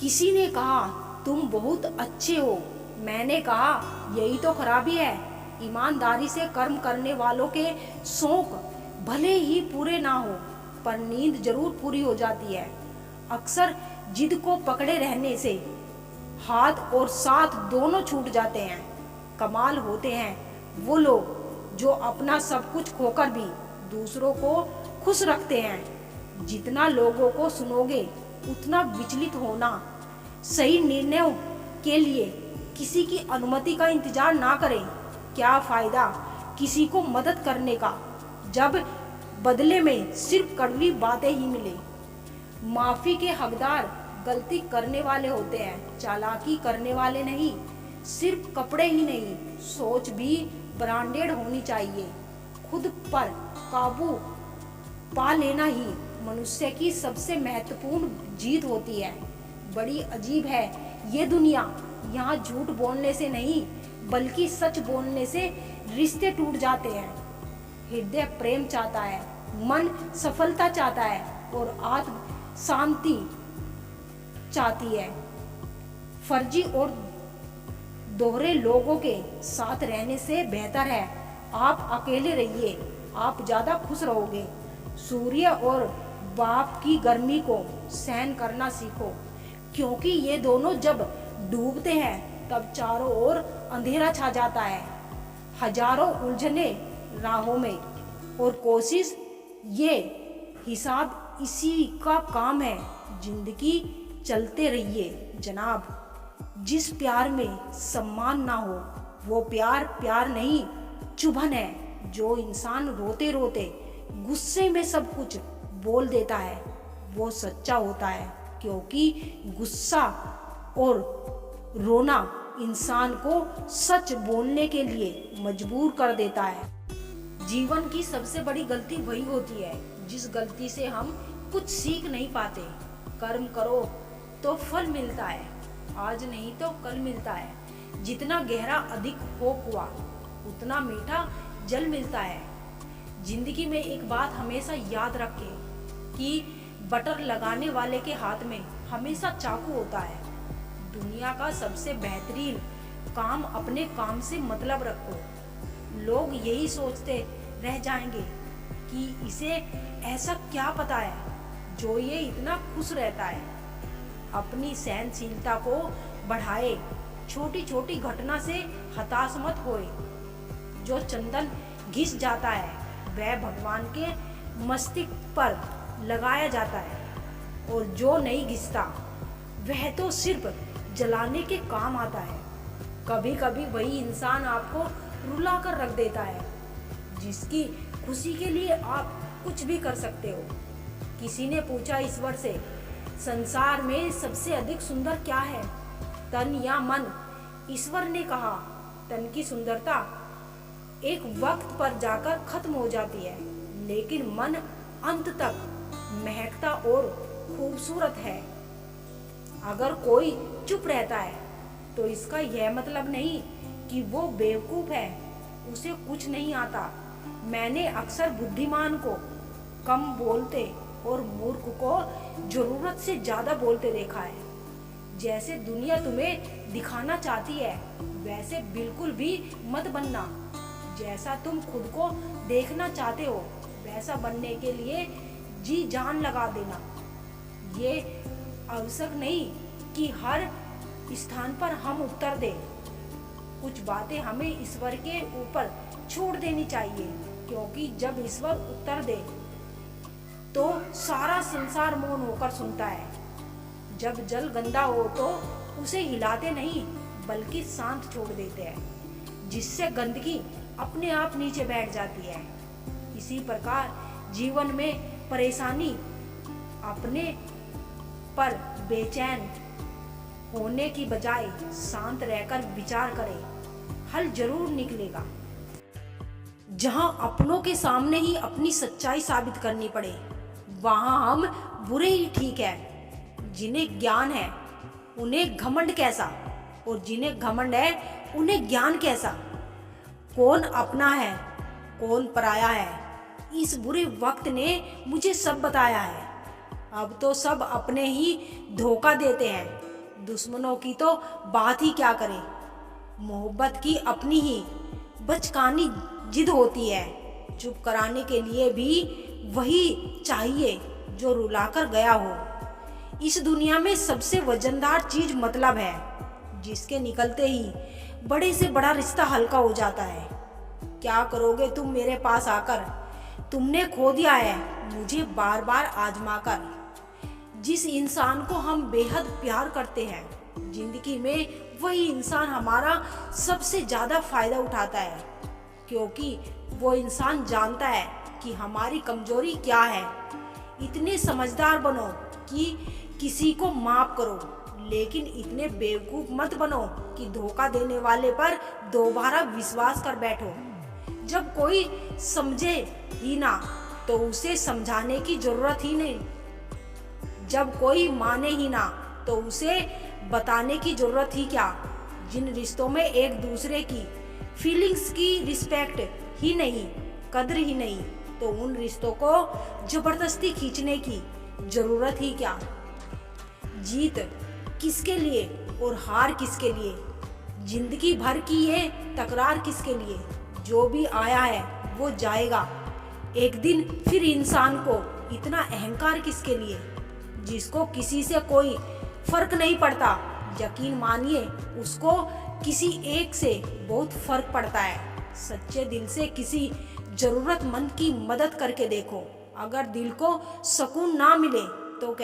किसी ने कहा तुम बहुत अच्छे हो, मैंने कहा यही तो खराबी है। ईमानदारी से कर्म करने वालों के शौक भले ही पूरे ना हो, पर नींद जरूर पूरी हो जाती है। अक्सर जिद को पकड़े रहने से हाथ और साथ दोनों छूट जाते हैं। कमाल होते हैं वो लोग जो अपना सब कुछ खोकर भी दूसरों को खुश रखते हैं। जितना लोगों को सुनोगे उतना विचलित होना। सही निर्णयों के लिए किसी की अनुमति का इंतजार ना करें। क्या फायदा किसी को मदद करने का जब बदले में सिर्फ कड़वी बातें ही मिले। माफी के हकदार गलती करने वाले होते हैं, चालाकी करने वाले नहीं। सिर्फ कपड़े ही नहीं, सोच भी ब्रांडेड होनी चाहिए। खुद पर काबू पा लेना ही मनुष्य की सबसे महत्वपूर्ण जीत होती है। बड़ी अजीब है ये दुनिया। यहाँ झूठ बोलने से नहीं बल्कि सच बोलने से रिश्ते टूट जाते हैं। हृदय प्रेम चाहता है, मन सफलता चाहता है और आत्म शांति चाहती है। फर्जी और दोहरे लोगों के साथ रहने से बेहतर है आप अकेले रहिए, आप ज्यादा खुश रहोगे। सूर्य और बाप की गर्मी को सहन करना सीखो, क्योंकि ये दोनों जब डूबते हैं तब चारों ओर अंधेरा छा जाता है। हजारों उलझने राहों में और कोशिश, ये हिसाब इसी का काम है। जिंदगी चलते रहिए जनाब। जिस प्यार में सम्मान ना हो वो प्यार प्यार नहीं, चुभन है। जो इंसान रोते रोते गुस्से में सब कुछ बोल देता है वो सच्चा होता है, क्योंकि गुस्सा और रोना इंसान को सच बोलने के लिए मजबूर कर देता है। जीवन की सबसे बड़ी गलती वही होती है जिस गलती से हम कुछ सीख नहीं पाते। कर्म करो तो फल मिलता है, आज नहीं तो कल मिलता है। जितना गहरा अधिक हो कुआं उतना मीठा जल मिलता है। जिंदगी में एक बात हमेशा याद रखें कि बटर लगाने वाले के हाथ में हमेशा चाकू होता है। दुनिया का सबसे बेहतरीन काम अपने काम से मतलब रखो। लोग यही सोचते रह जाएंगे कि इसे ऐसा क्या पता है जो ये इतना खुश रहता है। अपनी सहनशीलता को बढ़ाए, छोटी छोटी घटना से हताश मत होए। जो चंदन घिस जाता है वह भगवान के मस्तिष्क पर लगाया जाता है, और जो नहीं घिसता वह तो सिर्फ जलाने के काम आता है। कभी कभी वही इंसान आपको रुला कर रख देता है जिसकी खुशी के लिए आप कुछ भी कर सकते हो। किसी ने पूछा ईश्वर से, संसार में सबसे अधिक सुंदर क्या है, तन या मन? ईश्वर ने कहा, तन की सुंदरता एक वक्त पर जाकर खत्म हो जाती है, लेकिन मन अंत तक महकता और खूबसूरत है। अगर कोई चुप रहता है तो इसका यह मतलब नहीं कि वो बेवकूफ है, उसे कुछ नहीं आता। मैंने अक्सर बुद्धिमान को कम बोलते और मूर्ख को जरूरत से ज्यादा बोलते देखा है। जैसे दुनिया तुम्हें दिखाना चाहती है वैसे बिल्कुल भी मत बनना। जैसा तुम खुद को देखना चाहते हो वैसा बनने के लिए जी जान लगा देना। ये आवश्यक नहीं कि हर स्थान पर हम उत्तर दें। कुछ बातें हमें ईश्वर के ऊपर छोड़ देनी चाहिए, क्योंकि जब ईश्वर उत्तर दे तो सारा संसार मौन होकर सुनता है। जब जल गंदा हो तो उसे हिलाते नहीं बल्कि शांत छोड़ देते हैं, जिससे गंदगी अपने आप नीचे बैठ जाती है। इसी प्रकार जीवन में परेशानी अपने पर बेचैन होने की बजाय शांत रहकर विचार करें, हल जरूर निकलेगा। जहां अपनों के सामने ही अपनी सच्चाई साबित करनी पड़े वहां हम बुरे ही ठीक है। जिन्हें ज्ञान है उन्हें घमंड कैसा, और जिन्हें घमंड है उन्हें ज्ञान कैसा। कौन अपना है कौन पराया है, इस बुरे वक्त ने मुझे सब बताया है। अब तो सब अपने ही धोखा देते हैं। दुश्मनों की तो बात ही क्या करें। मोहब्बत की अपनी ही बचकानी जिद होती है। चुप कराने के लिए भी वही चाहिए जो रुलाकर गया हो। इस दुनिया में सबसे वजनदार चीज मतलब है, जिसके निकलते ही बड़े से बड़ा रिश्ता हल्का हो जाता है। क्या करोगे तुम मेरे पास आकर? तुमने खो दिया है मुझे बार बार आजमा कर। जिस इंसान को हम बेहद प्यार करते हैं जिंदगी में, वही इंसान हमारा सबसे ज्यादा फायदा उठाता है, क्योंकि वो इंसान जानता है कि हमारी कमजोरी क्या है। इतने समझदार बनो कि किसी को माफ करो, लेकिन इतने बेवकूफ मत बनो कि धोखा देने वाले पर दोबारा विश्वास कर बैठो। जब कोई समझे ही ना तो उसे समझाने की जरूरत ही नहीं। जब कोई माने ही ना तो उसे बताने की जरूरत ही क्या। जिन रिश्तों में एक दूसरे की फीलिंग्स की रिस्पेक्ट ही नहीं, कद्र ही नहीं, तो उन रिश्तों को जबरदस्ती खींचने की जरूरत ही क्या। जीत किसके लिए और हार किसके लिए? जिंदगी भर की ये तकरार किसके लिए? जो भी आया है वो जाएगा एक दिन। फिर इंसान को इतना अहंकार किसके लिए, जिसको किसी से कोई फर्क नहीं पड़ता? यकीन मानिए उसको किसी एक से बहुत फर्क पड़ता है। सच्चे दिल से किसी जरूरतमंद की मदद करके देखो। अगर दिल को सुकून ना मिले